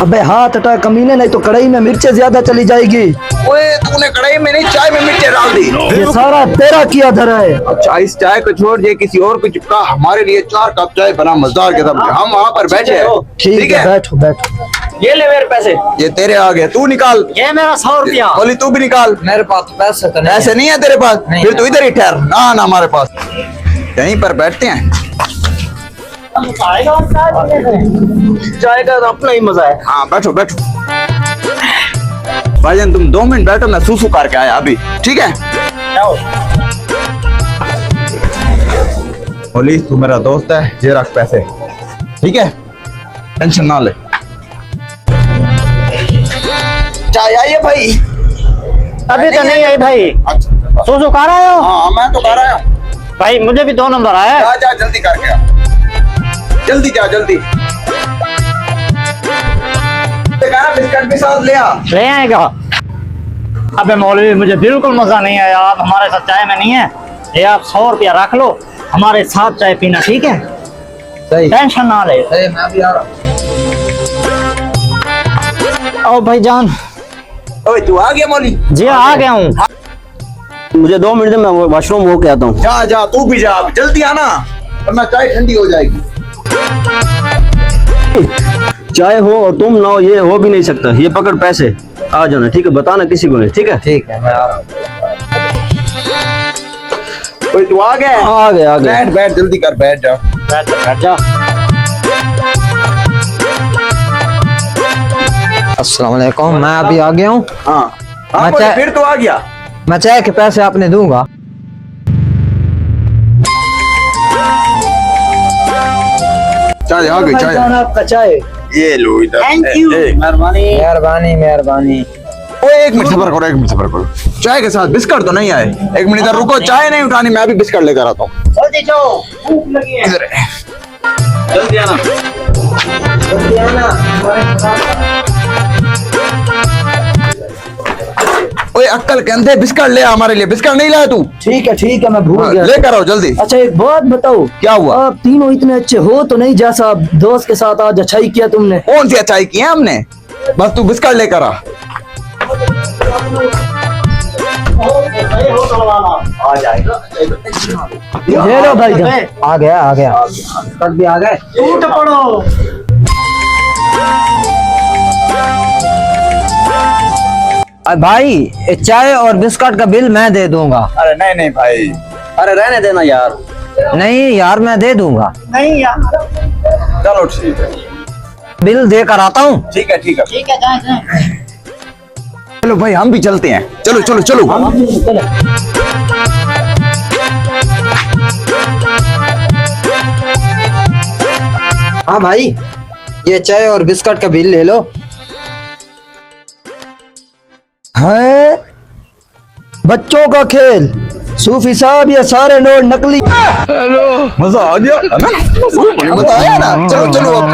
अबे हाथ हटा कमीने, नहीं तो कढ़ाई में मिर्चें ज्यादा चली जाएगी। ओए तूने कढ़ाई में नहीं चाय में मिर्चें डाल दी। ये सारा तेरा किया धरा है। अच्छा इस चाय को छोड़ दे, किसी और को चिपका, हमारे लिए 4 कप चाय बना मजेदार के साथ। हम वहाँ पर बैठे हैं। ठीक है, बैठो बैठो। ये ले मेरे पैसे। ये तेरे आ गए, तू निकाल। ये मेरा 100 रुपया। बोली तू भी निकाल। मेरे पास तो पैसे तो नहीं ऐसे नहीं है तेरे पास, फिर तू इधर ही ठहर। ना ना हमारे पास यहीं पर बैठते हैं। चाय का तो अपना ही मजा है। हाँ बैठो बैठो। भाईजान तुम 2 मिनट बैठो, मैं सूसू करके आया अभी, ठीक है? बोली तू मेरा दोस्त है, ये रख पैसे, ठीक है? टेंशन ना ले। चाय आई है भाई? अभी तो नहीं आई भाई। अच्छा सो कर आए हो? हाँ मैं तो कर आया हूँ। भाई मुझे भी 2 नंबर आया है। जा जा जल्दी करके आ, जल्दी जा जल्दी। बिस्किट भी साथ ले आ। ले आएगा। अबे मौलवी मुझे बिल्कुल मजा नहीं आया, आप हमारे साथ चाय में नहीं है। ये आप 100 रुपया रख लो, हमारे साथ चाय पीना, ठीक है? सही। टेंशन ना ले। मैं भी आ रहा हूँ। ओ भाईजान। ओए तू आ गया मौली? जी आ गया हूँ। मुझे 2 मिनट में मैं वॉशरूम होके आता हूँ। जा जा तू भी जा, जल्दी आना वरना चाय ठंडी हो जाएगी। चाय हो और तुम ना हो, ये हो भी नहीं सकता। ये पकड़ पैसे, आ जाना, ठीक है? बताना किसी को नहीं, ठीक है? ठीक है मैं आ रहा हूँ। ओए तू आ गया? आ गया आ गया। बैठ बैठ जल्दी कर, बैठ जा। बैठ जा। अस्सलाम वालेकुम, मैं अभी आ गया हूँ। हाँ हाँ मैं बोले, चाय- फिर तो आ गया। मैं चाय के पैसे आपने दूंगा। चाय आ गई चाय। आपका चाय। ये लो इधर। Thank you. मेहरबानी मेहरबानी। ओए 1 मिनट सब्र करो, 1 मिनट सब्र करो। चाय के साथ बिस्किट तो नहीं आए? 1 मिनट इधर रुको, चाय नहीं उठानी, मैं अभी बिस्किट लेकर आता हूँ। जल्दी जाओ, भूख लगी है। इधर है। जल्दी आना। ओए अक्कल के अंधे, बिस्किट ले आ हमारे लिए। बिस्किट नहीं लाया तू? ठीक है मैं भूल हाँ, गया। लेकर आओ जल्दी। अच्छा एक बात बताओ, क्या हुआ? आप तीनों इतने अच्छे हो तो नहीं, जैसा दोस्त के साथ आज अच्छा ही किया तुमने। कौन सी अच्छाई की है हमने? बस तू बिस्किट लेकर आ। आ जाएगा। ये लो भाई जान। आ गया तक भी आ गए। टूट पड़ो। भाई ये चाय और बिस्किट का बिल मैं दे दूंगा। अरे नहीं नहीं भाई, अरे रहने देना यार। नहीं यार मैं दे दूंगा। नहीं यार। चलो ठीक है। बिल देकर आता हूँ। ठीक है ठीक है। ठीक है जाए। चलो भाई हम भी चलते हैं। चलो चलो चलो। हाँ भाई, ये चाय और बिस्किट का बिल ले लो। है बच्चों का खेल। सूफी साहब ये सारे नोट नकली। मजा आ गया है ना? मजा आया ना? चलो चलो अब।